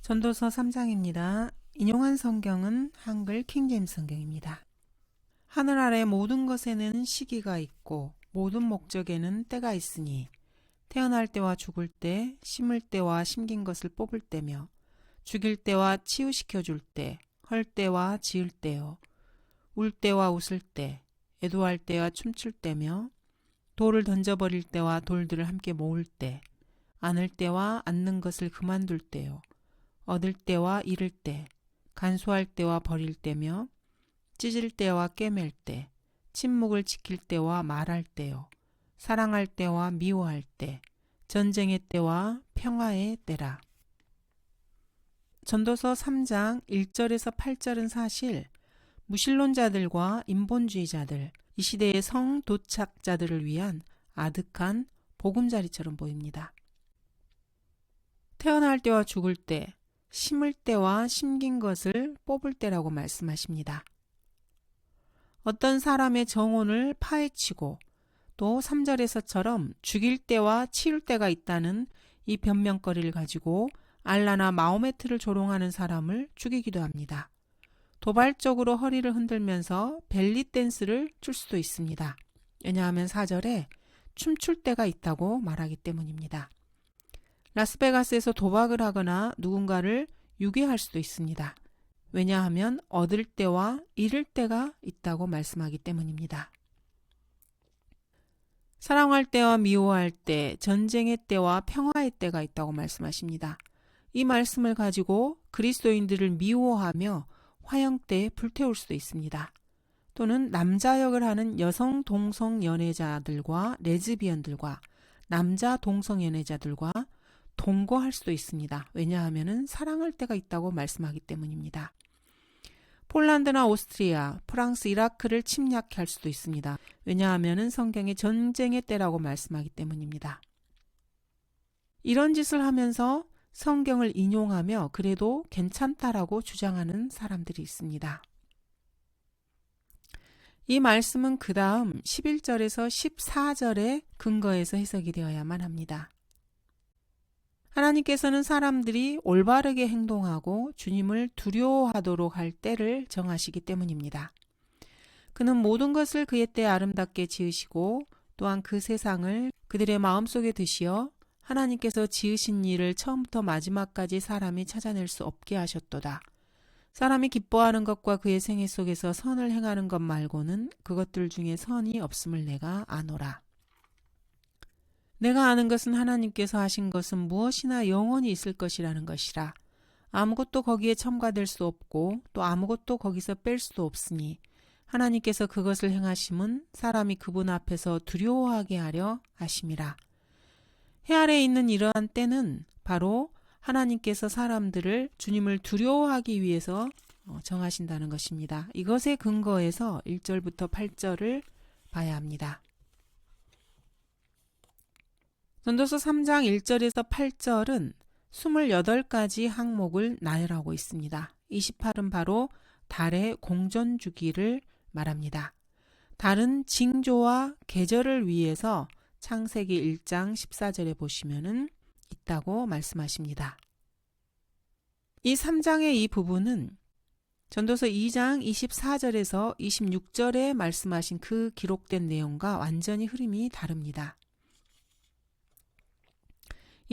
전도서 3장입니다. 인용한 성경은 한글 킹제임스 성경입니다. 하늘 아래 모든 것에는 시기가 있고 모든 목적에는 때가 있으니 태어날 때와 죽을 때, 심을 때와 심긴 것을 뽑을 때며 죽일 때와 치유시켜 줄 때, 헐 때와 지을 때요, 울 때와 웃을 때, 애도할 때와 춤출 때며 돌을 던져버릴 때와 돌들을 함께 모을 때, 안을 때와 앉는 것을 그만둘 때요, 얻을 때와 잃을 때, 간수할 때와 버릴 때며 찢을 때와 꿰맬 때, 침묵을 지킬 때와 말할 때요, 사랑할 때와 미워할 때, 전쟁의 때와 평화의 때라. 전도서 3장 1절에서 8절은 사실 무신론자들과 인본주의자들, 이 시대의 성도착자들을 위한 아득한 보금자리처럼 보입니다. 태어날 때와 죽을 때, 심을 때와 심긴 것을 뽑을 때라고 말씀하십니다. 어떤 사람의 정혼을 파헤치고 또 3절에서처럼 죽일 때와 치울 때가 있다는 이 변명거리를 가지고 알라나 마호메트를 조롱하는 사람을 죽이기도 합니다. 도발적으로 허리를 흔들면서 벨리 댄스를 출 수도 있습니다. 왜냐하면 4절에 춤출 때가 있다고 말하기 때문입니다. 라스베가스에서 도박을 하거나 누군가를 유괴할 수도 있습니다. 왜냐하면 얻을 때와 잃을 때가 있다고 말씀하기 때문입니다. 사랑할 때와 미워할 때, 전쟁의 때와 평화의 때가 있다고 말씀하십니다. 이 말씀을 가지고 그리스도인들을 미워하며 화형때에 불태울 수도 있습니다. 또는 남자 역을 하는 여성 동성 연애자들과 레즈비언들과 남자 동성 연애자들과 동거할 수도 있습니다. 왜냐하면 사랑할 때가 있다고 말씀하기 때문입니다. 폴란드나 오스트리아, 프랑스, 이라크를 침략할 수도 있습니다. 왜냐하면 성경의 전쟁의 때라고 말씀하기 때문입니다. 이런 짓을 하면서 성경을 인용하며 그래도 괜찮다라고 주장하는 사람들이 있습니다. 이 말씀은 그 다음 11절에서 14절의 근거에서 해석이 되어야만 합니다. 하나님께서는 사람들이 올바르게 행동하고 주님을 두려워하도록 할 때를 정하시기 때문입니다. 그는 모든 것을 그의 때에 아름답게 지으시고 또한 그 세상을 그들의 마음속에 드시어 하나님께서 지으신 일을 처음부터 마지막까지 사람이 찾아낼 수 없게 하셨도다. 사람이 기뻐하는 것과 그의 생애 속에서 선을 행하는 것 말고는 그것들 중에 선이 없음을 내가 아노라. 내가 아는 것은 하나님께서 하신 것은 무엇이나 영원히 있을 것이라는 것이라. 아무것도 거기에 첨가될 수 없고 또 아무것도 거기서 뺄 수도 없으니 하나님께서 그것을 행하심은 사람이 그분 앞에서 두려워하게 하려 하심이라. 해 아래에 있는 이러한 때는 바로 하나님께서 사람들을 주님을 두려워하기 위해서 정하신다는 것입니다. 이것에 근거해서 1절부터 8절을 봐야 합니다. 전도서 3장 1절에서 8절은 28가지 항목을 나열하고 있습니다. 28은 바로 달의 공전 주기를 말합니다. 달은 징조와 계절을 위해서 창세기 1장 14절에 보시면은 있다고 말씀하십니다. 이 3장의 이 부분은 전도서 2장 24절에서 26절에 말씀하신 그 기록된 내용과 완전히 흐름이 다릅니다.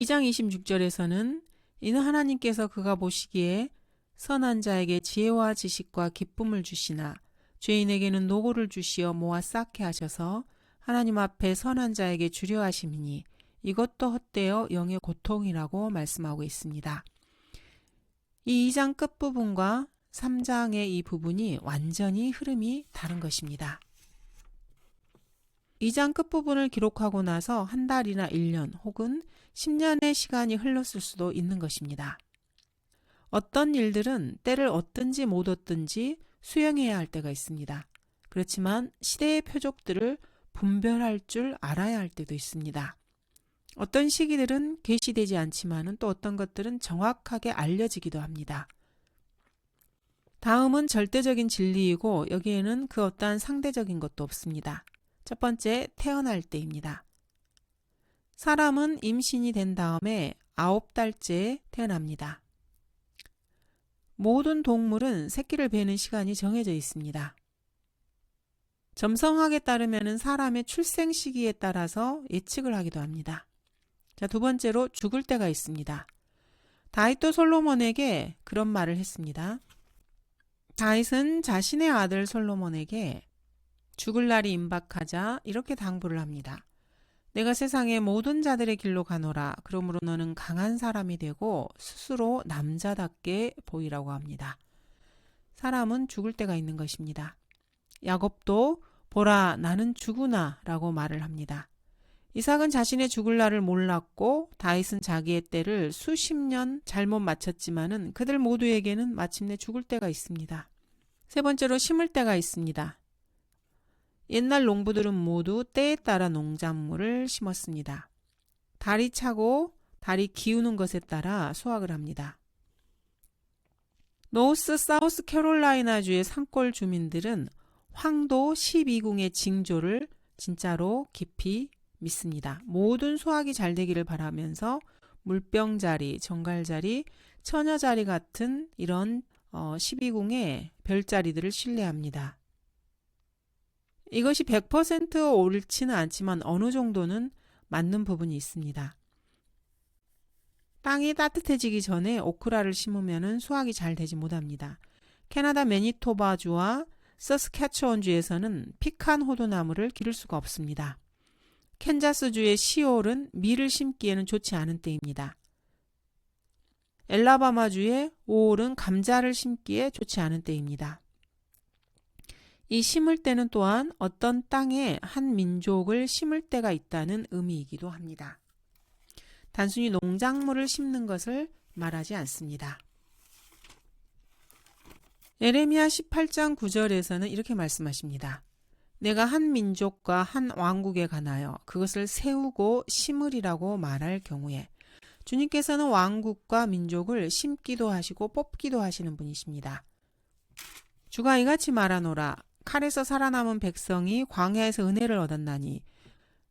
2장 26절에서는 이는 하나님께서 그가 보시기에 선한 자에게 지혜와 지식과 기쁨을 주시나 죄인에게는 노고를 주시어 모아 쌓게 하셔서 하나님 앞에 선한 자에게 주려 하심이니 이것도 헛되어 영의 고통이라고 말씀하고 있습니다. 이 2장 끝부분과 3장의 이 부분이 완전히 흐름이 다른 것입니다. 2장 끝부분을 기록하고 나서 한 달이나 1년 혹은 10년의 시간이 흘렀을 수도 있는 것입니다. 어떤 일들은 때를 얻든지 못 얻든지 수용해야 할 때가 있습니다. 그렇지만 시대의 표적들을 분별할 줄 알아야 할 때도 있습니다. 어떤 시기들은 계시되지 않지만 또 어떤 것들은 정확하게 알려지기도 합니다. 다음은 절대적인 진리이고 여기에는 그 어떠한 상대적인 것도 없습니다. 첫 번째, 태어날 때입니다. 사람은 임신이 된 다음에 9달째에 태어납니다. 모든 동물은 새끼를 베는 시간이 정해져 있습니다. 점성학에 따르면 사람의 출생 시기에 따라서 예측을 하기도 합니다. 자, 두 번째로 죽을 때가 있습니다. 다윗도 솔로몬에게 그런 말을 했습니다. 다윗은 자신의 아들 솔로몬에게 죽을 날이 임박하자 이렇게 당부를 합니다. 내가 세상의 모든 자들의 길로 가노라. 그러므로 너는 강한 사람이 되고 스스로 남자답게 보이라고 합니다. 사람은 죽을 때가 있는 것입니다. 야곱도 보라 나는 죽으나 라고 말을 합니다. 이삭은 자신의 죽을 날을 몰랐고 다윗은 자기의 때를 수십 년 잘못 맞췄지만은 그들 모두에게는 마침내 죽을 때가 있습니다. 세 번째로 심을 때가 있습니다. 옛날 농부들은 모두 때에 따라 농작물을 심었습니다. 달이 차고 달이 기우는 것에 따라 수확을 합니다. 노스 사우스 캐롤라이나주의 산골 주민들은 황도 12궁의 징조를 진짜로 깊이 믿습니다. 모든 수확이 잘 되기를 바라면서 물병자리, 정갈자리, 처녀자리 같은 이런 12궁의 별자리들을 신뢰합니다. 이것이 100% 옳지는 않지만 어느 정도는 맞는 부분이 있습니다. 땅이 따뜻해지기 전에 오크라를 심으면 수확이 잘 되지 못합니다. 캐나다 매니토바주와 서스캐처원주에서는 피칸 호두나무를 기를 수가 없습니다. 캔자스주의 시올은 밀을 심기에는 좋지 않은 때입니다. 엘라바마주의 5월은 감자를 심기에 좋지 않은 때입니다. 이 심을 때는 또한 어떤 땅에 한 민족을 심을 때가 있다는 의미이기도 합니다. 단순히 농작물을 심는 것을 말하지 않습니다. 예레미야 18장 9절에서는 이렇게 말씀하십니다. 내가 한 민족과 한 왕국에 관하여 그것을 세우고 심으리라고 말할 경우에 주님께서는 왕국과 민족을 심기도 하시고 뽑기도 하시는 분이십니다. 주가 이같이 말하노라. 칼에서 살아남은 백성이 광야에서 은혜를 얻었나니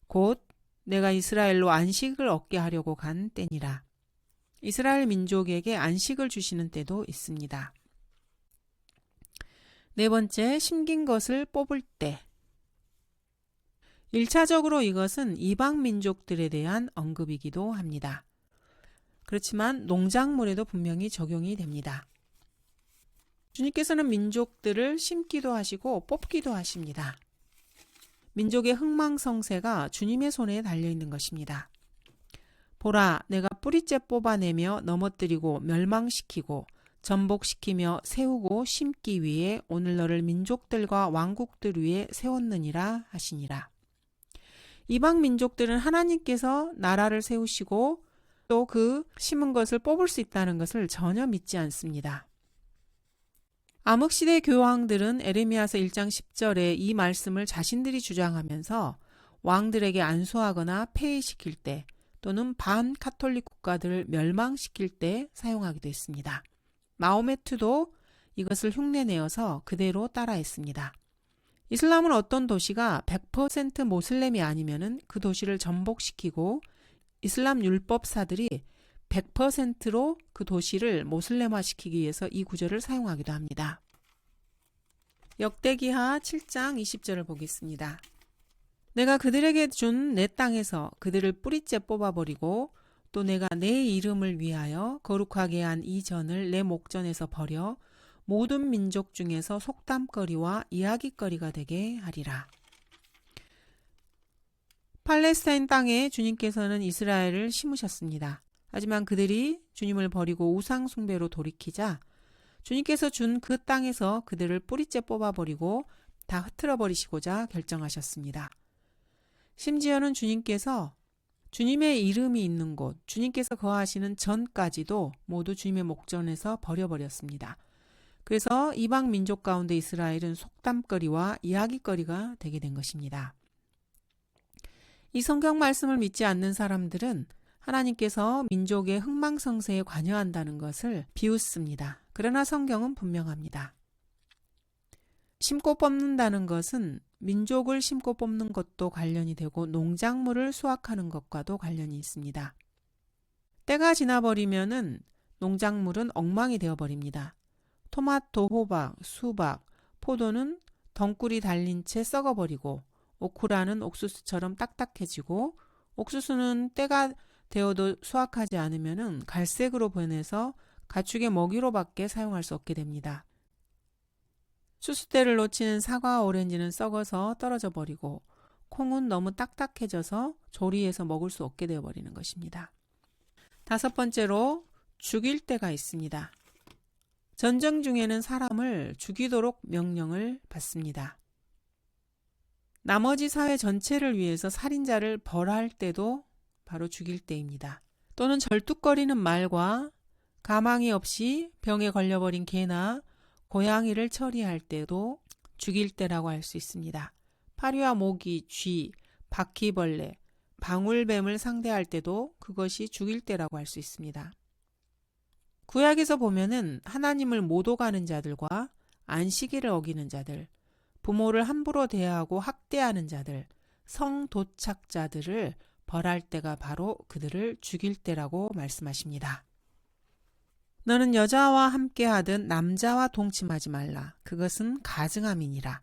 곧 내가 이스라엘로 안식을 얻게 하려고 간 때니라. 이스라엘 민족에게 안식을 주시는 때도 있습니다. 네 번째, 심긴 것을 뽑을 때. 1차적으로 이것은 이방 민족들에 대한 언급이기도 합니다. 그렇지만 농작물에도 분명히 적용이 됩니다. 주님께서는 민족들을 심기도 하시고 뽑기도 하십니다. 민족의 흥망성쇠가 주님의 손에 달려있는 것입니다. 보라, 내가 뿌리째 뽑아내며 넘어뜨리고 멸망시키고 전복시키며 세우고 심기 위해 오늘 너를 민족들과 왕국들 위에 세웠느니라 하시니라. 이방 민족들은 하나님께서 나라를 세우시고 또 그 심은 것을 뽑을 수 있다는 것을 전혀 믿지 않습니다. 암흑시대 교황들은 에레미야서 1장 10절에 이 말씀을 자신들이 주장하면서 왕들에게 안수하거나 폐위시킬 때 또는 반카톨릭 국가들을 멸망시킬 때 사용하기도 했습니다. 마호메트도 이것을 흉내내어서 그대로 따라했습니다. 이슬람은 어떤 도시가 100% 모슬렘이 아니면 그 도시를 전복시키고 이슬람 율법사들이 100%로 그 도시를 모슬렘화시키기 위해서 이 구절을 사용하기도 합니다. 역대기하 7장 20절을 보겠습니다. 내가 그들에게 준 내 땅에서 그들을 뿌리째 뽑아버리고 또 내가 내 이름을 위하여 거룩하게 한 이 전을 내 목전에서 버려 모든 민족 중에서 속담거리와 이야깃거리가 되게 하리라. 팔레스타인 땅에 주님께서는 이스라엘을 심으셨습니다. 하지만 그들이 주님을 버리고 우상 숭배로 돌이키자 주님께서 준 그 땅에서 그들을 뿌리째 뽑아버리고 다 흩트러 버리시고자 결정하셨습니다. 심지어는 주님께서 주님의 이름이 있는 곳, 주님께서 거하시는 전까지도 모두 주님의 목전에서 버려버렸습니다. 그래서 이방 민족 가운데 이스라엘은 속담거리와 이야깃거리가 되게 된 것입니다. 이 성경 말씀을 믿지 않는 사람들은 하나님께서 민족의 흥망성쇠에 관여한다는 것을 비웃습니다. 그러나 성경은 분명합니다. 심고 뽑는다는 것은 민족을 심고 뽑는 것도 관련이 되고 농작물을 수확하는 것과도 관련이 있습니다. 때가 지나버리면은 농작물은 엉망이 되어버립니다. 토마토, 호박, 수박, 포도는 덩굴이 달린 채 썩어버리고 오크라는 옥수수처럼 딱딱해지고 옥수수는 때가 되어도 수확하지 않으면 갈색으로 변해서 가축의 먹이로밖에 사용할 수 없게 됩니다. 추수때를 놓치는 사과와 오렌지는 썩어서 떨어져 버리고 콩은 너무 딱딱해져서 조리해서 먹을 수 없게 되어버리는 것입니다. 5번째로 죽일 때가 있습니다. 전쟁 중에는 사람을 죽이도록 명령을 받습니다. 나머지 사회 전체를 위해서 살인자를 벌할 때도 바로 죽일 때입니다. 또는 절뚝거리는 말과 가망이 없이 병에 걸려버린 개나 고양이를 처리할 때도 죽일 때라고 할 수 있습니다. 파리와 모기, 쥐, 바퀴벌레, 방울뱀을 상대할 때도 그것이 죽일 때라고 할 수 있습니다. 구약에서 보면은 하나님을 못 오가는 자들과 안식일을 어기는 자들, 부모를 함부로 대하고 학대하는 자들, 성도착자들을 벌할 때가 바로 그들을 죽일 때라고 말씀하십니다. 너는 여자와 함께하든 남자와 동침하지 말라. 그것은 가증함이니라.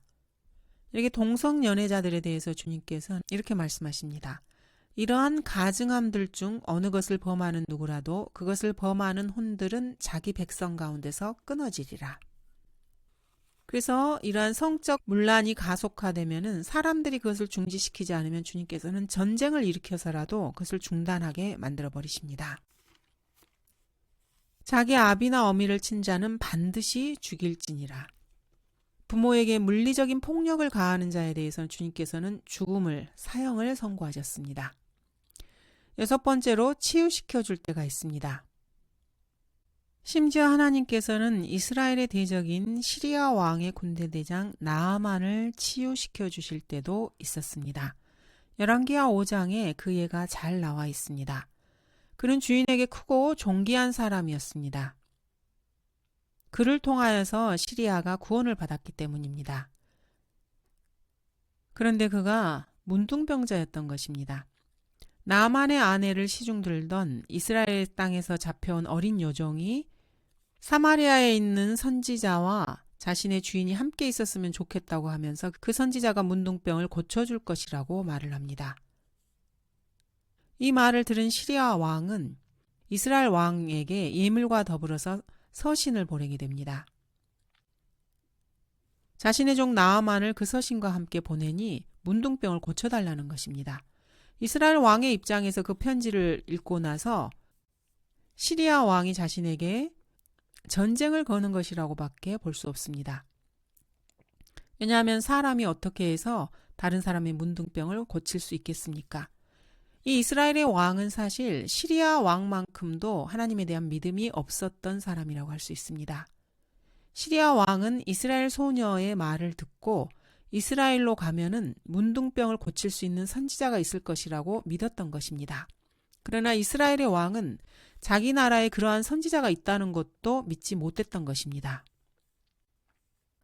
이렇게 동성연애자들에 대해서 주님께서는 이렇게 말씀하십니다. 이러한 가증함들 중 어느 것을 범하는 누구라도 그것을 범하는 혼들은 자기 백성 가운데서 끊어지리라. 그래서 이러한 성적 문란이 가속화되면은 사람들이 그것을 중지시키지 않으면 주님께서는 전쟁을 일으켜서라도 그것을 중단하게 만들어 버리십니다. 자기 아비나 어미를 친 자는 반드시 죽일지니라. 부모에게 물리적인 폭력을 가하는 자에 대해서는 주님께서는 죽음을, 사형을 선고하셨습니다. 6번째로 치유시켜 줄 때가 있습니다. 심지어 하나님께서는 이스라엘의 대적인 시리아 왕의 군대 대장 나아만을 치유시켜 주실 때도 있었습니다. 열왕기하 5장에 그 예가 잘 나와 있습니다. 그는 주인에게 크고 존귀한 사람이었습니다. 그를 통하여서 시리아가 구원을 받았기 때문입니다. 그런데 그가 문둥병자였던 것입니다. 나만의 아내를 시중들던 이스라엘 땅에서 잡혀온 어린 여종이 사마리아에 있는 선지자와 자신의 주인이 함께 있었으면 좋겠다고 하면서 그 선지자가 문둥병을 고쳐줄 것이라고 말을 합니다. 이 말을 들은 시리아 왕은 이스라엘 왕에게 예물과 더불어서 서신을 보내게 됩니다. 자신의 종 나아만을 그 서신과 함께 보내니 문둥병을 고쳐달라는 것입니다. 이스라엘 왕의 입장에서 그 편지를 읽고 나서 시리아 왕이 자신에게 전쟁을 거는 것이라고밖에 볼 수 없습니다. 왜냐하면 사람이 어떻게 해서 다른 사람의 문둥병을 고칠 수 있겠습니까? 이 이스라엘의 왕은 사실 시리아 왕만큼도 하나님에 대한 믿음이 없었던 사람이라고 할 수 있습니다. 시리아 왕은 이스라엘 소녀의 말을 듣고 이스라엘로 가면은 문둥병을 고칠 수 있는 선지자가 있을 것이라고 믿었던 것입니다. 그러나 이스라엘의 왕은 자기 나라에 그러한 선지자가 있다는 것도 믿지 못했던 것입니다.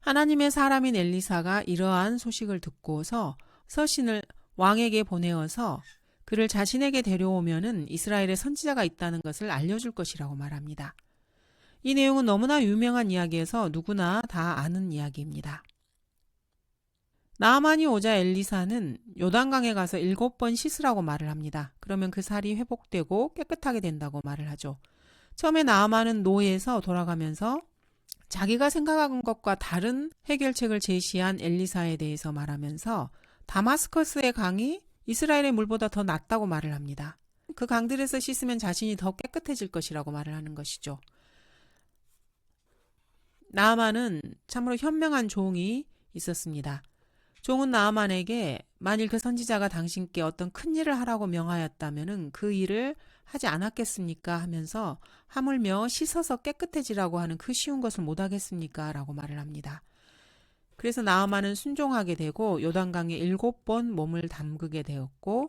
하나님의 사람인 엘리사가 이러한 소식을 듣고서 서신을 왕에게 보내어서 그를 자신에게 데려오면은 이스라엘의 선지자가 있다는 것을 알려줄 것이라고 말합니다. 이 내용은 너무나 유명한 이야기에서 누구나 다 아는 이야기입니다. 나아만이 오자 엘리사는 요단강에 가서 7번 씻으라고 말을 합니다. 그러면 그 살이 회복되고 깨끗하게 된다고 말을 하죠. 처음에 나아만은 노예에서 돌아가면서 자기가 생각한 것과 다른 해결책을 제시한 엘리사에 대해서 말하면서 다마스커스의 강이 이스라엘의 물보다 더 낫다고 말을 합니다. 그 강들에서 씻으면 자신이 더 깨끗해질 것이라고 말을 하는 것이죠. 나아만은 참으로 현명한 종이 있었습니다. 종은 나아만에게 만일 그 선지자가 당신께 어떤 큰 일을 하라고 명하였다면 그 일을 하지 않았겠습니까? 하면서 하물며 씻어서 깨끗해지라고 하는 그 쉬운 것을 못하겠습니까? 라고 말을 합니다. 그래서 나아만은 순종하게 되고 요단강에 7번 몸을 담그게 되었고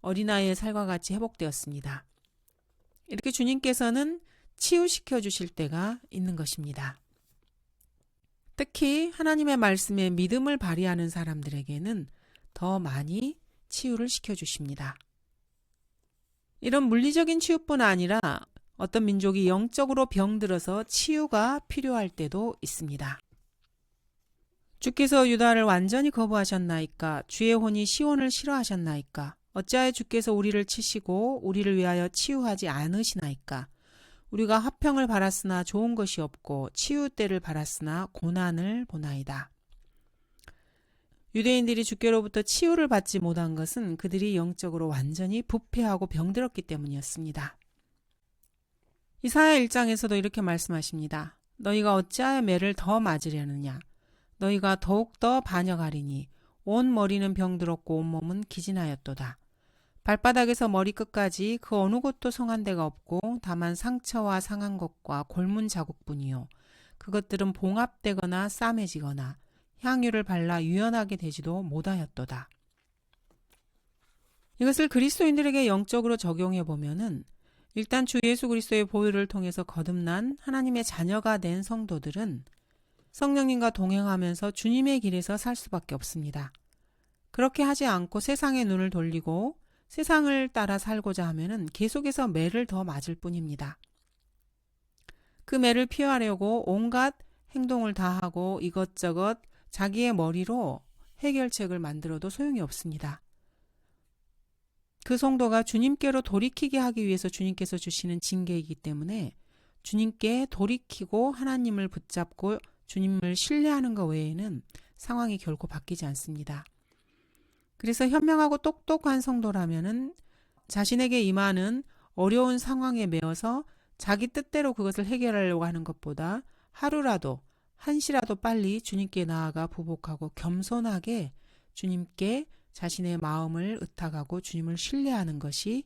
어린아이의 살과 같이 회복되었습니다. 이렇게 주님께서는 치유시켜 주실 때가 있는 것입니다. 특히 하나님의 말씀에 믿음을 발휘하는 사람들에게는 더 많이 치유를 시켜주십니다. 이런 물리적인 치유뿐 아니라 어떤 민족이 영적으로 병들어서 치유가 필요할 때도 있습니다. 주께서 유다를 완전히 거부하셨나이까? 주의 혼이 시온을 싫어하셨나이까? 어찌하여 주께서 우리를 치시고 우리를 위하여 치유하지 않으시나이까? 우리가 화평을 바랐으나 좋은 것이 없고 치유 때를 바랐으나 고난을 보나이다. 유대인들이 주께로부터 치유를 받지 못한 것은 그들이 영적으로 완전히 부패하고 병들었기 때문이었습니다. 이사야 1장에서도 이렇게 말씀하십니다. 너희가 어찌하여 매를 더 맞으려느냐? 너희가 더욱더 반역하리니 온 머리는 병들었고 온몸은 기진하였도다. 발바닥에서 머리끝까지 그 어느 곳도 성한 데가 없고 다만 상처와 상한 것과 골문 자국뿐이요. 그것들은 봉합되거나 싸매지거나 향유를 발라 유연하게 되지도 못하였도다. 이것을 그리스도인들에게 영적으로 적용해 보면은 일단 주 예수 그리스도의 보혈을 통해서 거듭난 하나님의 자녀가 된 성도들은 성령님과 동행하면서 주님의 길에서 살 수밖에 없습니다. 그렇게 하지 않고 세상의 눈을 돌리고 세상을 따라 살고자 하면은 계속해서 매를 더 맞을 뿐입니다. 그 매를 피하려고 온갖 행동을 다 하고 이것저것 자기의 머리로 해결책을 만들어도 소용이 없습니다. 그 성도가 주님께로 돌이키게 하기 위해서 주님께서 주시는 징계이기 때문에 주님께 돌이키고 하나님을 붙잡고 주님을 신뢰하는 것 외에는 상황이 결코 바뀌지 않습니다. 그래서 현명하고 똑똑한 성도라면은 자신에게 임하는 어려운 상황에 매어서 자기 뜻대로 그것을 해결하려고 하는 것보다 하루라도 한시라도 빨리 주님께 나아가 부복하고 겸손하게 주님께 자신의 마음을 의탁하고 주님을 신뢰하는 것이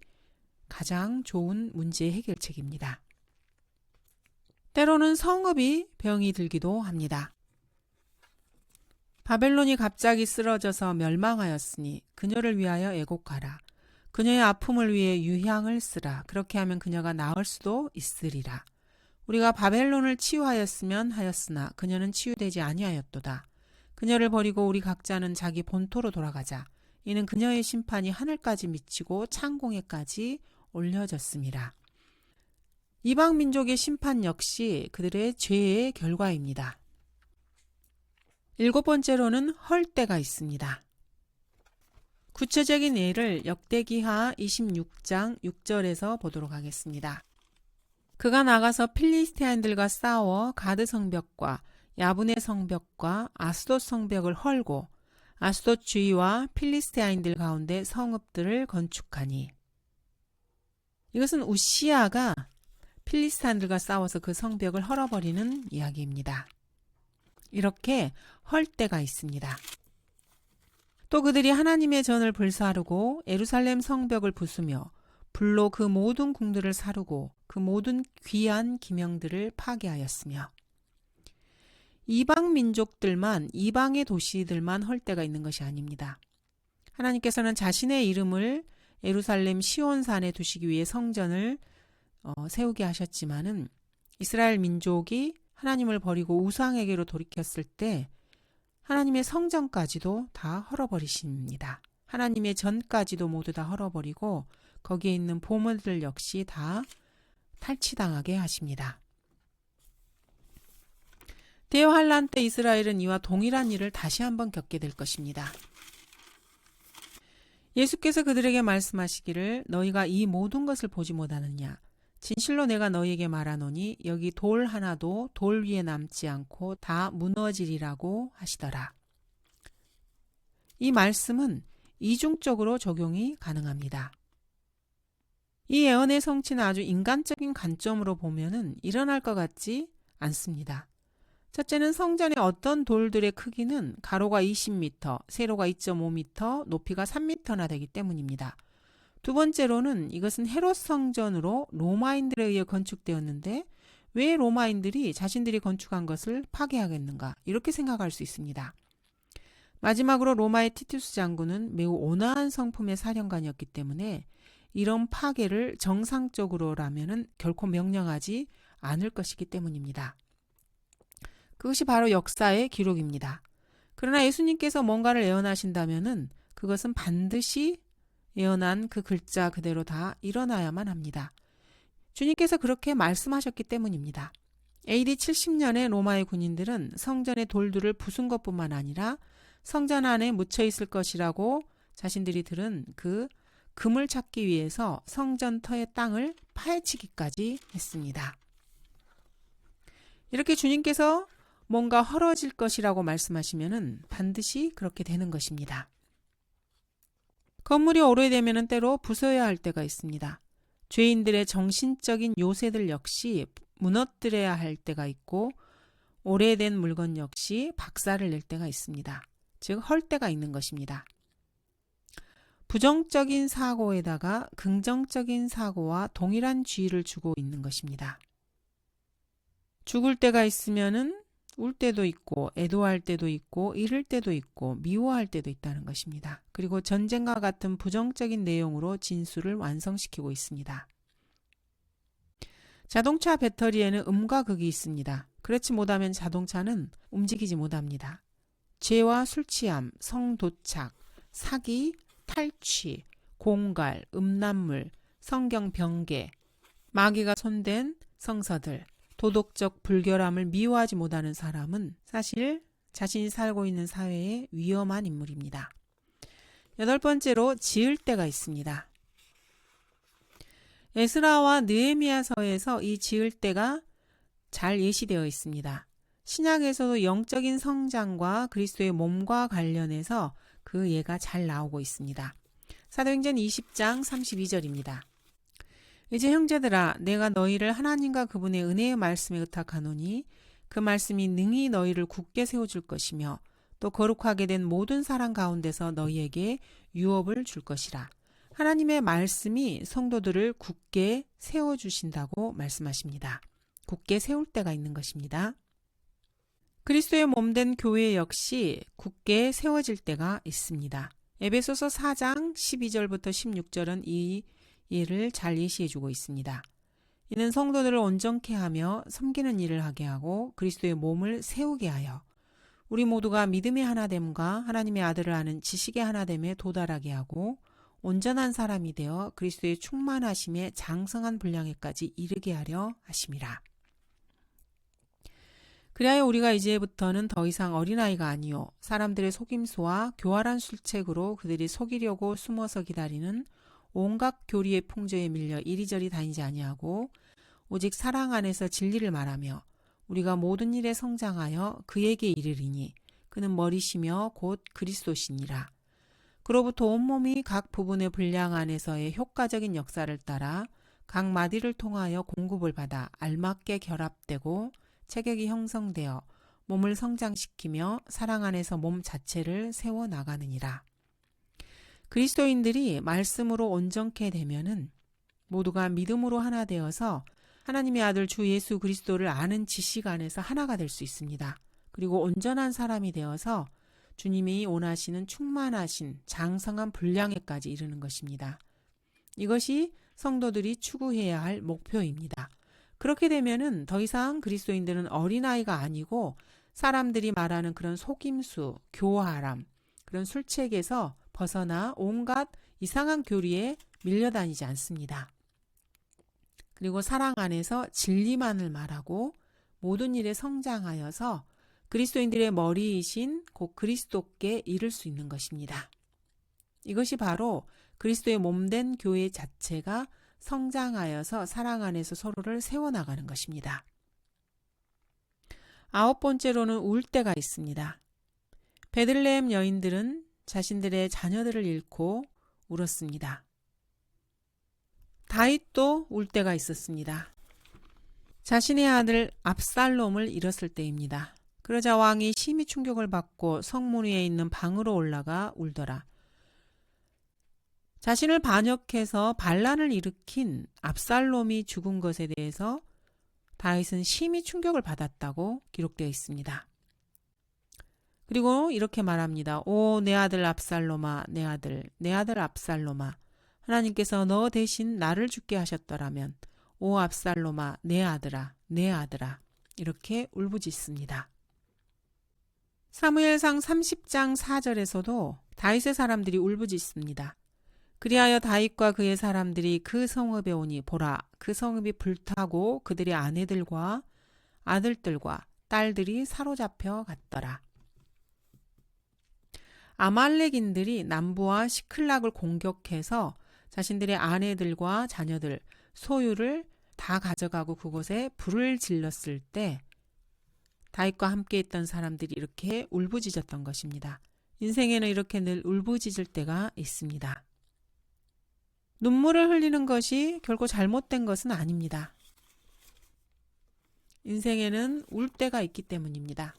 가장 좋은 문제 해결책입니다. 때로는 성읍이 병이 들기도 합니다. 바벨론이 갑자기 쓰러져서 멸망하였으니 그녀를 위하여 애곡하라. 그녀의 아픔을 위해 유향을 쓰라. 그렇게 하면 그녀가 나을 수도 있으리라. 우리가 바벨론을 치유하였으면 하였으나 그녀는 치유되지 아니하였도다. 그녀를 버리고 우리 각자는 자기 본토로 돌아가자. 이는 그녀의 심판이 하늘까지 미치고 창공에까지 올려졌습니다. 이방 민족의 심판 역시 그들의 죄의 결과입니다. 7번째로는 헐때가 있습니다. 구체적인 예를 역대기하 26장 6절에서 보도록 하겠습니다. 그가 나가서 필리스티아인들과 싸워 가드 성벽과 야분의 성벽과 아스돗 성벽을 헐고 아스돗 주위와 필리스티아인들 가운데 성읍들을 건축하니. 이것은 우시아가 필리스티아인들과 싸워서 그 성벽을 헐어버리는 이야기입니다. 이렇게 헐때가 있습니다. 또 그들이 하나님의 전을 불사르고 예루살렘 성벽을 부수며 불로 그 모든 궁들을 사르고 그 모든 귀한 기명들을 파괴하였으며. 이방 민족들만, 이방의 도시들만 헐때가 있는 것이 아닙니다. 하나님께서는 자신의 이름을 예루살렘 시온산에 두시기 위해 성전을 세우게 하셨지만은 이스라엘 민족이 하나님을 버리고 우상에게로 돌이켰을 때 하나님의 성전까지도 다 헐어버리십니다. 하나님의 전까지도 모두 다 헐어버리고 거기에 있는 보물들 역시 다 탈취당하게 하십니다. 대환란 때 이스라엘은 이와 동일한 일을 다시 한번 겪게 될 것입니다. 예수께서 그들에게 말씀하시기를 너희가 이 모든 것을 보지 못하느냐. 진실로 내가 너희에게 말하노니 여기 돌 하나도 돌 위에 남지 않고 다 무너지리라고 하시더라. 이 말씀은 이중적으로 적용이 가능합니다. 이 예언의 성취는 아주 인간적인 관점으로 보면은 일어날 것 같지 않습니다. 첫째는 성전의 어떤 돌들의 크기는 가로가 20m, 세로가 2.5m, 높이가 3m나 되기 때문입니다. 두 번째로는 이것은 헤롯 성전으로 로마인들에 의해 건축되었는데 왜 로마인들이 자신들이 건축한 것을 파괴하겠는가 이렇게 생각할 수 있습니다. 마지막으로 로마의 티투스 장군은 매우 온화한 성품의 사령관이었기 때문에 이런 파괴를 정상적으로라면은 결코 명령하지 않을 것이기 때문입니다. 그것이 바로 역사의 기록입니다. 그러나 예수님께서 뭔가를 예언하신다면은 그것은 반드시 예언한 그 글자 그대로 다 일어나야만 합니다. 주님께서 그렇게 말씀하셨기 때문입니다. AD 70년에 로마의 군인들은 성전의 돌들을 부순 것뿐만 아니라 성전 안에 묻혀 있을 것이라고 자신들이 들은 그 금을 찾기 위해서 성전터의 땅을 파헤치기까지 했습니다. 이렇게 주님께서 뭔가 헐어질 것이라고 말씀하시면은 반드시 그렇게 되는 것입니다. 건물이 오래되면 때로 부서야 할 때가 있습니다. 죄인들의 정신적인 요새들 역시 무너뜨려야 할 때가 있고 오래된 물건 역시 박살을 낼 때가 있습니다. 즉 헐 때가 있는 것입니다. 부정적인 사고에다가 긍정적인 사고와 동일한 쥐를 주고 있는 것입니다. 죽을 때가 있으면은 울 때도 있고 애도할 때도 있고 잃을 때도 있고 미워할 때도 있다는 것입니다. 그리고 전쟁과 같은 부정적인 내용으로 진수를 완성시키고 있습니다. 자동차 배터리에는 음과 극이 있습니다. 그렇지 못하면 자동차는 움직이지 못합니다. 죄와 술취함, 성도착, 사기, 탈취, 공갈, 음란물, 성경 병개, 마귀가 손댄 성서들, 도덕적 불결함을 미워하지 못하는 사람은 사실 자신이 살고 있는 사회에 위험한 인물입니다. 8번째로 지을 때가 있습니다. 에스라와 느헤미야서에서 이 지을 때가 잘 예시되어 있습니다. 신약에서도 영적인 성장과 그리스도의 몸과 관련해서 그 예가 잘 나오고 있습니다. 사도행전 20장 32절입니다. 이제 형제들아 내가 너희를 하나님과 그분의 은혜의 말씀에 의탁하노니 그 말씀이 능히 너희를 굳게 세워줄 것이며 또 거룩하게 된 모든 사람 가운데서 너희에게 유업을 줄 것이라. 하나님의 말씀이 성도들을 굳게 세워주신다고 말씀하십니다. 굳게 세울 때가 있는 것입니다. 그리스도의 몸된 교회 역시 굳게 세워질 때가 있습니다. 에베소서 4장 12절부터 16절은 이 일을 잘 예시해주고 있습니다. 이는 성도들을 온전케 하며 섬기는 일을 하게 하고 그리스도의 몸을 세우게 하여 우리 모두가 믿음의 하나됨과 하나님의 아들을 아는 지식의 하나됨에 도달하게 하고 온전한 사람이 되어 그리스도의 충만하심에 장성한 분량에까지 이르게 하려 하심이라. 그리하여 우리가 이제부터는 더 이상 어린아이가 아니요 사람들의 속임수와 교활한 술책으로 그들이 속이려고 숨어서 기다리는 온갖 교리의 풍조에 밀려 이리저리 다니지 아니하고 오직 사랑 안에서 진리를 말하며 우리가 모든 일에 성장하여 그에게 이르리니 그는 머리시며 곧 그리스도시니라. 그로부터 온몸이 각 부분의 분량 안에서의 효과적인 역사를 따라 각 마디를 통하여 공급을 받아 알맞게 결합되고 체격이 형성되어 몸을 성장시키며 사랑 안에서 몸 자체를 세워나가느니라. 그리스도인들이 말씀으로 온전케 되면은 모두가 믿음으로 하나 되어서 하나님의 아들 주 예수 그리스도를 아는 지식 안에서 하나가 될 수 있습니다. 그리고 온전한 사람이 되어서 주님이 원하시는 충만하신 장성한 분량에까지 이르는 것입니다. 이것이 성도들이 추구해야 할 목표입니다. 그렇게 되면은 더 이상 그리스도인들은 어린아이가 아니고 사람들이 말하는 그런 속임수, 교활함, 그런 술책에서 벗어나 온갖 이상한 교리에 밀려다니지 않습니다. 그리고 사랑 안에서 진리만을 말하고 모든 일에 성장하여서 그리스도인들의 머리이신 곧 그리스도께 이를 수 있는 것입니다. 이것이 바로 그리스도의 몸된 교회 자체가 성장하여서 사랑 안에서 서로를 세워나가는 것입니다. 9번째로는 울 때가 있습니다. 베들레헴 여인들은 자신들의 자녀들을 잃고 울었습니다. 다윗도 울 때가 있었습니다. 자신의 아들 압살롬을 잃었을 때입니다. 그러자 왕이 심히 충격을 받고 성문 위에 있는 방으로 올라가 울더라. 자신을 반역해서 반란을 일으킨 압살롬이 죽은 것에 대해서 다윗은 심히 충격을 받았다고 기록되어 있습니다. 그리고 이렇게 말합니다. 오, 내 아들 압살롬아, 내 아들 압살롬아. 하나님께서 너 대신 나를 죽게 하셨더라면 오 압살롬아, 내 아들아, 내 아들아. 이렇게 울부짖습니다. 사무엘상 30장 4절에서도 다윗의 사람들이 울부짖습니다. 그리하여 다윗과 그의 사람들이 그 성읍에 오니 보라, 그 성읍이 불타고 그들의 아내들과 아들들과 딸들이 사로잡혀 갔더라. 아말렉인들이 남부와 시클락을 공격해서 자신들의 아내들과 자녀들, 소유를 다 가져가고 그곳에 불을 질렀을 때 다윗과 함께 있던 사람들이 이렇게 울부짖었던 것입니다. 인생에는 이렇게 늘 울부짖을 때가 있습니다. 눈물을 흘리는 것이 결코 잘못된 것은 아닙니다. 인생에는 울 때가 있기 때문입니다.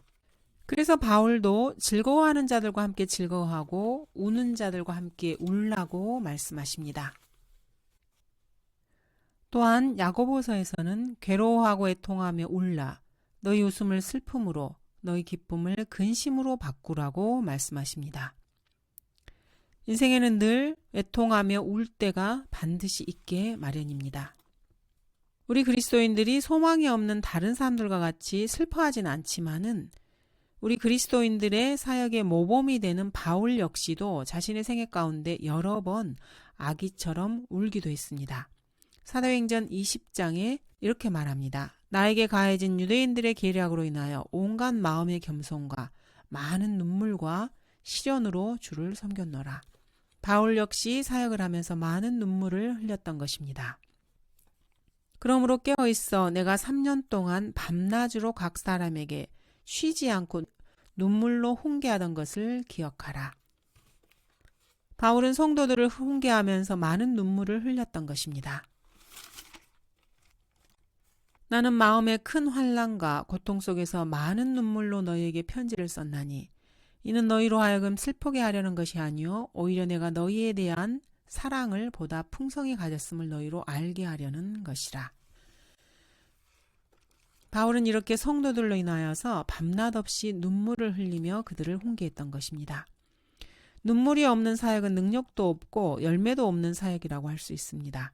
그래서 바울도 즐거워하는 자들과 함께 즐거워하고 우는 자들과 함께 울라고 말씀하십니다. 또한 야고보서에서는 괴로워하고 애통하며 울라, 너희 웃음을 슬픔으로, 너희 기쁨을 근심으로 바꾸라고 말씀하십니다. 인생에는 늘 애통하며 울 때가 반드시 있게 마련입니다. 우리 그리스도인들이 소망이 없는 다른 사람들과 같이 슬퍼하진 않지만은 우리 그리스도인들의 사역의 모범이 되는 바울 역시도 자신의 생애 가운데 여러 번 아기처럼 울기도 했습니다. 사도행전 20장에 이렇게 말합니다. 나에게 가해진 유대인들의 계략으로 인하여 온갖 마음의 겸손과 많은 눈물과 시련으로 주를 섬겼노라. 바울 역시 사역을 하면서 많은 눈물을 흘렸던 것입니다. 그러므로 깨어있어 내가 3년 동안 밤낮으로 각 사람에게 쉬지 않고 눈물로 훈계하던 것을 기억하라. 바울은 성도들을 훈계하면서 많은 눈물을 흘렸던 것입니다. 나는 마음의 큰 환난과 고통 속에서 많은 눈물로 너희에게 편지를 썼나니 이는 너희로 하여금 슬프게 하려는 것이 아니요 오히려 내가 너희에 대한 사랑을 보다 풍성히 가졌음을 너희로 알게 하려는 것이라. 바울은 이렇게 성도들로 인하여서 밤낮 없이 눈물을 흘리며 그들을 훈계했던 것입니다. 눈물이 없는 사역은 능력도 없고 열매도 없는 사역이라고 할 수 있습니다.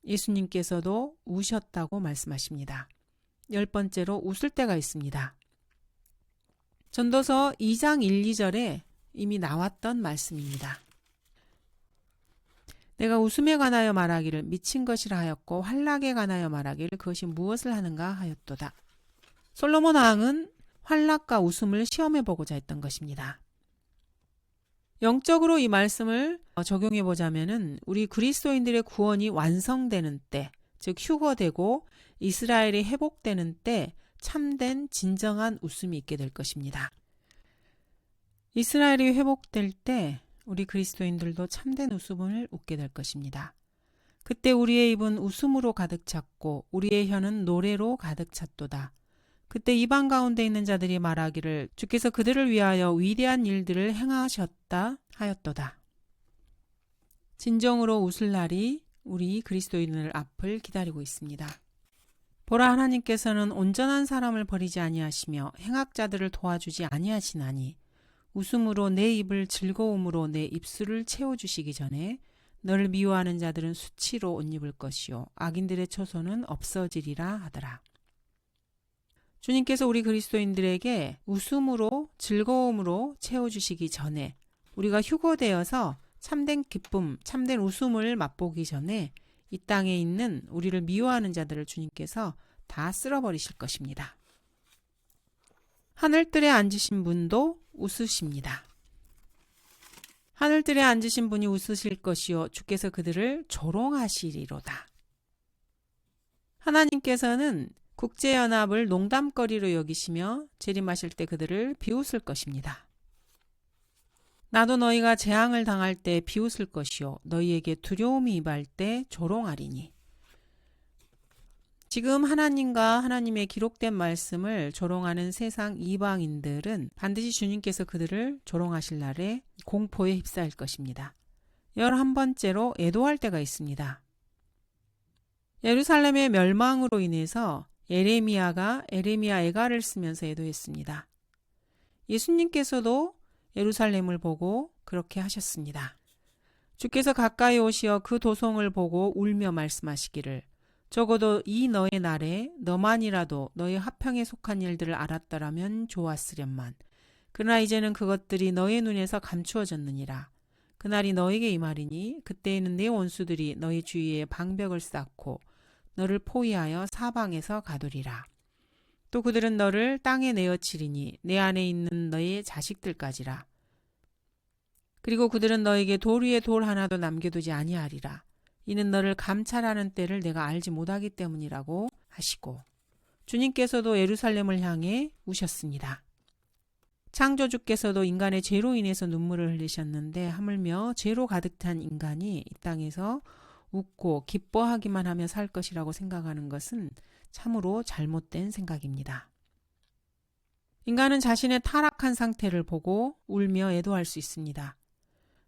예수님께서도 우셨다고 말씀하십니다. 10번째로 웃을 때가 있습니다. 전도서 2장 1, 2절에 이미 나왔던 말씀입니다. 내가 웃음에 관하여 말하기를 미친 것이라 하였고 환락에 관하여 말하기를 그것이 무엇을 하는가 하였도다. 솔로몬 왕은 환락과 웃음을 시험해 보고자 했던 것입니다. 영적으로 이 말씀을 적용해 보자면은 우리 그리스도인들의 구원이 완성되는 때, 즉 휴거되고 이스라엘이 회복되는 때 참된 진정한 웃음이 있게 될 것입니다. 이스라엘이 회복될 때 우리 그리스도인들도 참된 웃음을 웃게 될 것입니다. 그때 우리의 입은 웃음으로 가득 찼고 우리의 혀는 노래로 가득 찼도다. 그때 이방 가운데 있는 자들이 말하기를 주께서 그들을 위하여 위대한 일들을 행하셨다 하였도다. 진정으로 웃을 날이 우리 그리스도인들 앞을 기다리고 있습니다. 보라, 하나님께서는 온전한 사람을 버리지 아니하시며 행악자들을 도와주지 아니하시나니 웃음으로 내 입을 즐거움으로 내 입술을 채워주시기 전에 너를 미워하는 자들은 수치로 옷 입을 것이요 악인들의 처소는 없어지리라 하더라. 주님께서 우리 그리스도인들에게 웃음으로 즐거움으로 채워주시기 전에 우리가 휴거되어서 참된 기쁨, 참된 웃음을 맛보기 전에 이 땅에 있는 우리를 미워하는 자들을 주님께서 다 쓸어버리실 것입니다. 하늘뜰에 앉으신 분도 웃으십니다. 하늘뜰에 앉으신 분이 웃으실 것이요 주께서 그들을 조롱하시리로다. 하나님께서는 국제연합을 농담거리로 여기시며 재림하실 때 그들을 비웃을 것입니다. 나도 너희가 재앙을 당할 때 비웃을 것이요 너희에게 두려움이 임할 때 조롱하리니. 지금 하나님과 하나님의 기록된 말씀을 조롱하는 세상 이방인들은 반드시 주님께서 그들을 조롱하실 날에 공포에 휩싸일 것입니다. 11번째로 애도할 때가 있습니다. 예루살렘의 멸망으로 인해서 에레미야가 에레미야 애가를 쓰면서 애도했습니다. 예수님께서도 예루살렘을 보고 그렇게 하셨습니다. 주께서 가까이 오시어 그 도성을 보고 울며 말씀하시기를 적어도 이 너의 날에 너만이라도 너의 화평에 속한 일들을 알았더라면 좋았으련만. 그러나 이제는 그것들이 너의 눈에서 감추어졌느니라. 그날이 너에게 임하리니 그때에는 내 원수들이 너희 주위에 방벽을 쌓고 너를 포위하여 사방에서 가두리라. 또 그들은 너를 땅에 내어치리니 내 안에 있는 너의 자식들까지라. 그리고 그들은 너에게 돌 위에 돌 하나도 남겨두지 아니하리라. 이는 너를 감찰하는 때를 내가 알지 못하기 때문이라고 하시고 주님께서도 예루살렘을 향해 우셨습니다. 창조주께서도 인간의 죄로 인해서 눈물을 흘리셨는데 하물며 죄로 가득 찬 인간이 이 땅에서 웃고 기뻐하기만 하며 살 것이라고 생각하는 것은 참으로 잘못된 생각입니다. 인간은 자신의 타락한 상태를 보고 울며 애도할 수 있습니다.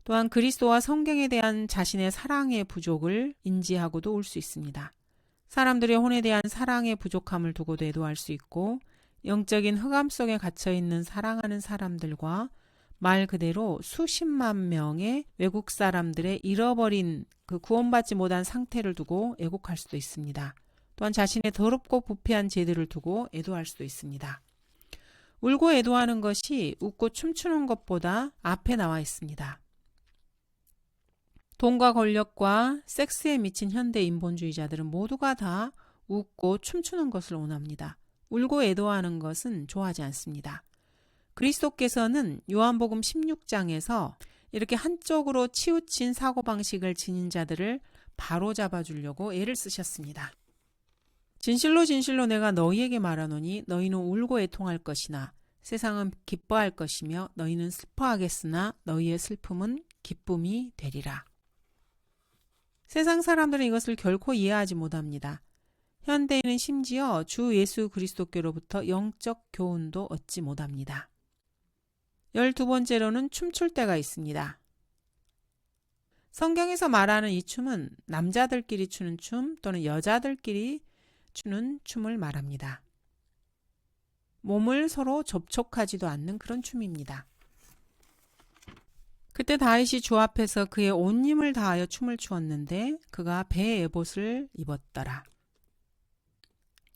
또한 그리스도와 성경에 대한 자신의 사랑의 부족을 인지하고도 울 수 있습니다. 사람들의 혼에 대한 사랑의 부족함을 두고도 애도할 수 있고 영적인 흑암 속에 갇혀있는 사랑하는 사람들과 말 그대로 수십만 명의 외국 사람들의 잃어버린 그 구원받지 못한 상태를 두고 애곡할 수도 있습니다. 또한 자신의 더럽고 부패한 죄들을 두고 애도할 수도 있습니다. 울고 애도하는 것이 웃고 춤추는 것보다 앞에 나와 있습니다. 돈과 권력과 섹스에 미친 현대 인본주의자들은 모두가 다 웃고 춤추는 것을 원합니다. 울고 애도하는 것은 좋아하지 않습니다. 그리스도께서는 요한복음 16장에서 이렇게 한쪽으로 치우친 사고방식을 지닌 자들을 바로잡아 주려고 애를 쓰셨습니다. 진실로 진실로 내가 너희에게 말하노니 너희는 울고 애통할 것이나 세상은 기뻐할 것이며 너희는 슬퍼하겠으나 너희의 슬픔은 기쁨이 되리라. 세상 사람들은 이것을 결코 이해하지 못합니다. 현대인은 심지어 주 예수 그리스도께로부터 영적 교훈도 얻지 못합니다. 12번째로는 춤출 때가 있습니다. 성경에서 말하는 이 춤은 남자들끼리 추는 춤 또는 여자들끼리 추는 춤을 말합니다. 몸을 서로 접촉하지도 않는 그런 춤입니다. 그때 다윗이 주 앞에서 그의 온 힘을 다하여 춤을 추었는데 그가 배 에봇을 입었더라.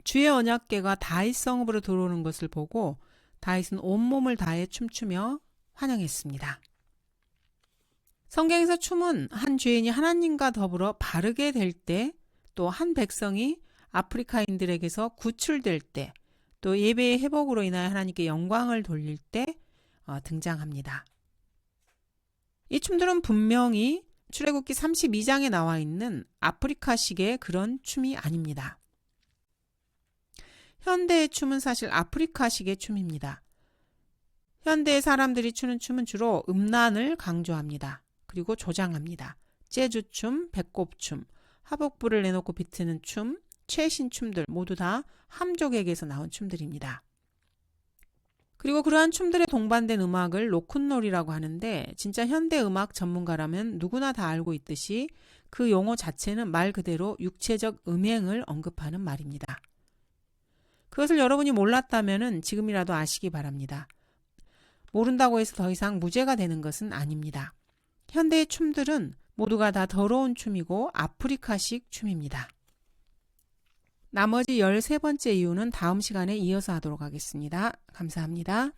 주의 언약궤가 다윗 성읍으로 들어오는 것을 보고 다윗은 온몸을 다해 춤추며 환영했습니다. 성경에서 춤은 한 죄인이 하나님과 더불어 바르게 될 때, 또 한 백성이 아프리카인들에게서 구출될 때, 또 예배의 회복으로 인하여 하나님께 영광을 돌릴 때 등장합니다. 이 춤들은 분명히 출애굽기 32장에 나와 있는 아프리카식의 그런 춤이 아닙니다. 현대의 춤은 사실 아프리카식의 춤입니다. 현대의 사람들이 추는 춤은 주로 음란을 강조합니다. 그리고 조장합니다. 재즈춤, 배꼽춤, 하복부를 내놓고 비트는 춤, 최신 춤들 모두 다 함족에게서 나온 춤들입니다. 그리고 그러한 춤들에 동반된 음악을 로큰롤이라고 하는데 진짜 현대 음악 전문가라면 누구나 다 알고 있듯이 그 용어 자체는 말 그대로 육체적 음행을 언급하는 말입니다. 그것을 여러분이 몰랐다면 지금이라도 아시기 바랍니다. 모른다고 해서 더 이상 무죄가 되는 것은 아닙니다. 현대의 춤들은 모두가 다 더러운 춤이고 아프리카식 춤입니다. 나머지 13번째 이유는 다음 시간에 이어서 하도록 하겠습니다. 감사합니다.